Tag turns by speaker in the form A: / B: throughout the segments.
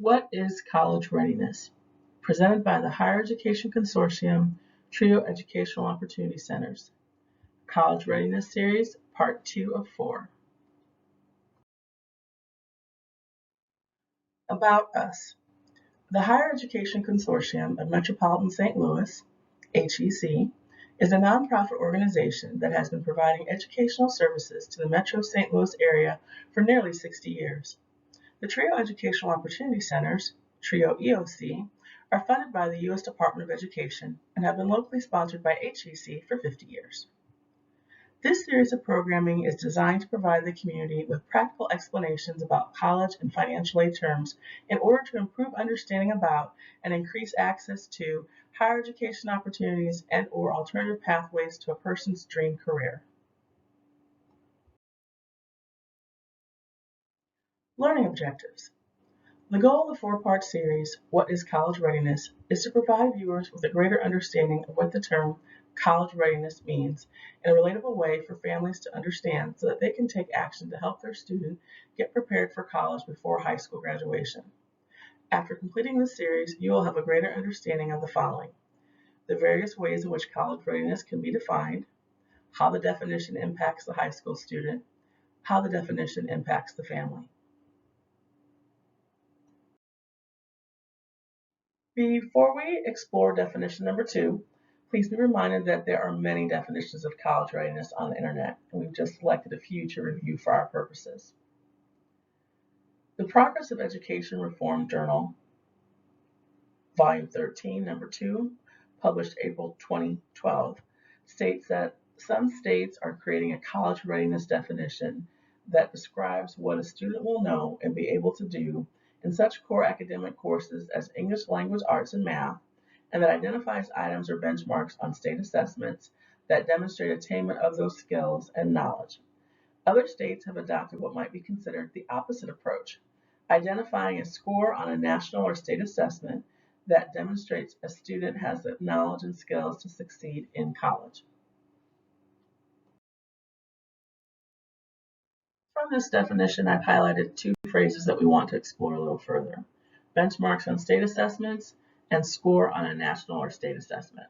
A: What is college readiness? Presented by the Higher Education Consortium, TRIO Educational Opportunity Centers. College Readiness Series, Part 2 of 4. About us. The Higher Education Consortium of Metropolitan St. Louis, HEC, is a nonprofit organization that has been providing educational services to the Metro St. Louis area for nearly 60 years. The TRIO Educational Opportunity Centers, TRIO EOC, are funded by the U.S. Department of Education and have been locally sponsored by HEC for 50 years. This series of programming is designed to provide the community with practical explanations about college and financial aid terms in order to improve understanding about and increase access to higher education opportunities and/or alternative pathways to a person's dream career. Learning objectives. The goal of the four-part series, What is College Readiness?, is to provide viewers with a greater understanding of what the term college readiness means in a relatable way for families to understand so that they can take action to help their student get prepared for college before high school graduation. After completing this series, you will have a greater understanding of the following: the various ways in which college readiness can be defined, how the definition impacts the high school student, how the definition impacts the family. Before we explore definition number 2, please be reminded that there are many definitions of college readiness on the internet, and we've just selected a few to review for our purposes. The Progress of Education Reform Journal, Volume 13, Number 2, published April 2012, states that some states are creating a college readiness definition that describes what a student will know and be able to do in such core academic courses as English language arts and math, and that identifies items or benchmarks on state assessments that demonstrate attainment of those skills and knowledge. Other states have adopted what might be considered the opposite approach, identifying a score on a national or state assessment that demonstrates a student has the knowledge and skills to succeed in college. From this definition, I've highlighted two phrases that we want to explore a little further: benchmarks on state assessments and score on a national or state assessment.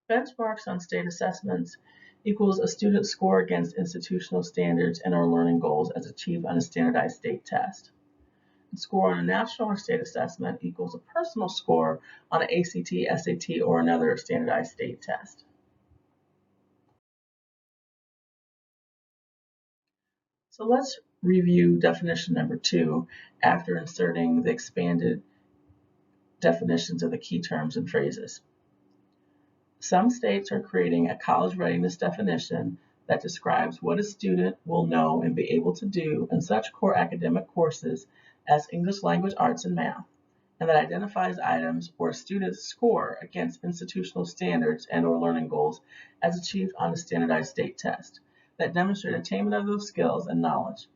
A: Benchmarks on state assessments equals a student's score against institutional standards and/or learning goals as achieved on a standardized state test. And score on a national or state assessment equals a personal score on an ACT, SAT, or another standardized state test. So let's review definition number 2 after inserting the expanded definitions of the key terms and phrases. Some states are creating a college readiness definition that describes what a student will know and be able to do in such core academic courses as English language arts and math, and that identifies items where students score against institutional standards and/or learning goals as achieved on a standardized state test that demonstrate attainment of those skills and knowledge.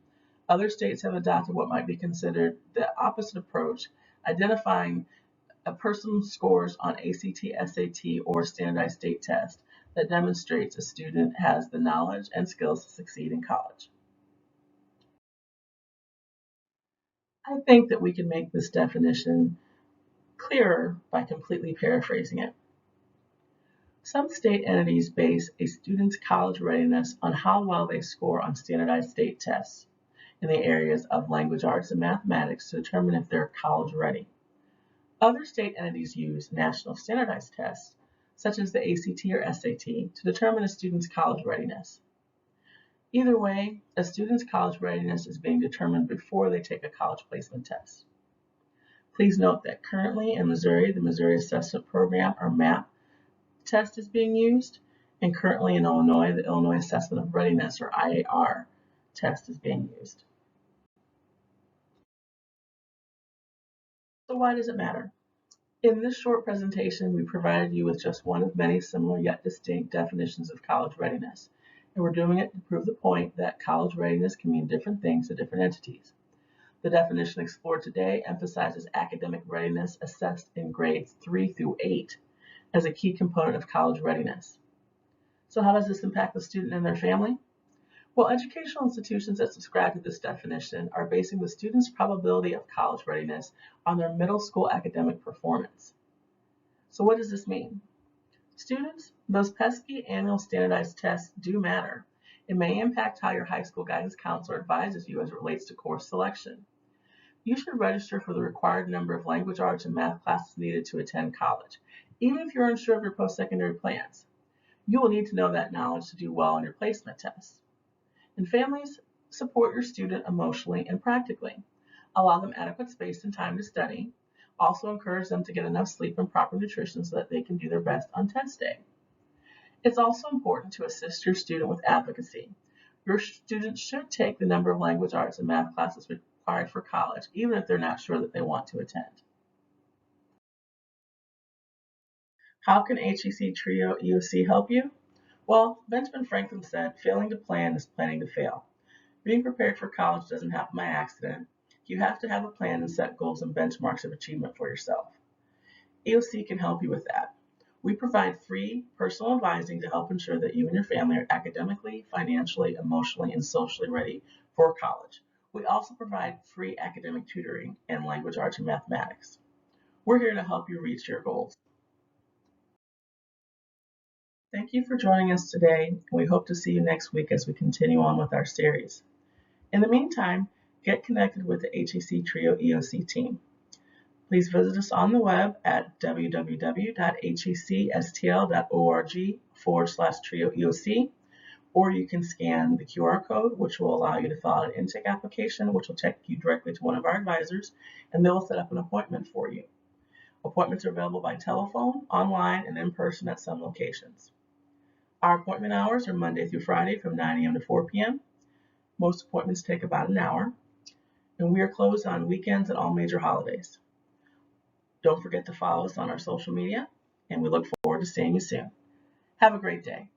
A: Other states have adopted what might be considered the opposite approach, identifying a person's scores on ACT, SAT, or a standardized state test that demonstrates a student has the knowledge and skills to succeed in college. I think that we can make this definition clearer by completely paraphrasing it. Some state entities base a student's college readiness on how well they score on standardized state tests in the areas of language arts and mathematics to determine if they're college ready. Other state entities use national standardized tests, such as the ACT or SAT, to determine a student's college readiness. Either way, a student's college readiness is being determined before they take a college placement test. Please note that currently in Missouri, the Missouri Assessment Program, or MAP, test is being used, and currently in Illinois, the Illinois Assessment of Readiness, or IAR, test is being used. So why does it matter? In this short presentation, we provided you with just one of many similar yet distinct definitions of college readiness, and we're doing it to prove the point that college readiness can mean different things to different entities. The definition explored today emphasizes academic readiness assessed in grades 3 through 8 as a key component of college readiness. So how does this impact the student and their family? Well, educational institutions that subscribe to this definition are basing the student's probability of college readiness on their middle school academic performance. So what does this mean? Students, those pesky annual standardized tests do matter. It may impact how your high school guidance counselor advises you as it relates to course selection. You should register for the required number of language arts and math classes needed to attend college, even if you're unsure of your post-secondary plans. You will need to know that knowledge to do well on your placement tests. And families, support your student emotionally and practically. Allow them adequate space and time to study. Also encourage them to get enough sleep and proper nutrition so that they can do their best on test day. It's also important to assist your student with advocacy. Your student should take the number of language arts and math classes required for college, even if they're not sure that they want to attend. How can HEC TRIO EOC help you? Well, Benjamin Franklin said, failing to plan is planning to fail. Being prepared for college doesn't happen by accident. You have to have a plan and set goals and benchmarks of achievement for yourself. EOC can help you with that. We provide free personal advising to help ensure that you and your family are academically, financially, emotionally, and socially ready for college. We also provide free academic tutoring in language arts and mathematics. We're here to help you reach your goals. Thank you for joining us today, and we hope to see you next week as we continue on with our series. In the meantime, get connected with the HEC TRIO EOC team. Please visit us on the web at www.hecstl.org/TRIO EOC, or you can scan the QR code, which will allow you to fill out an intake application, which will take you directly to one of our advisors, and they will set up an appointment for you. Appointments are available by telephone, online, and in person at some locations. Our appointment hours are Monday through Friday from 9 a.m. to 4 p.m. Most appointments take about an hour, and we are closed on weekends and all major holidays. Don't forget to follow us on our social media, and we look forward to seeing you soon. Have a great day.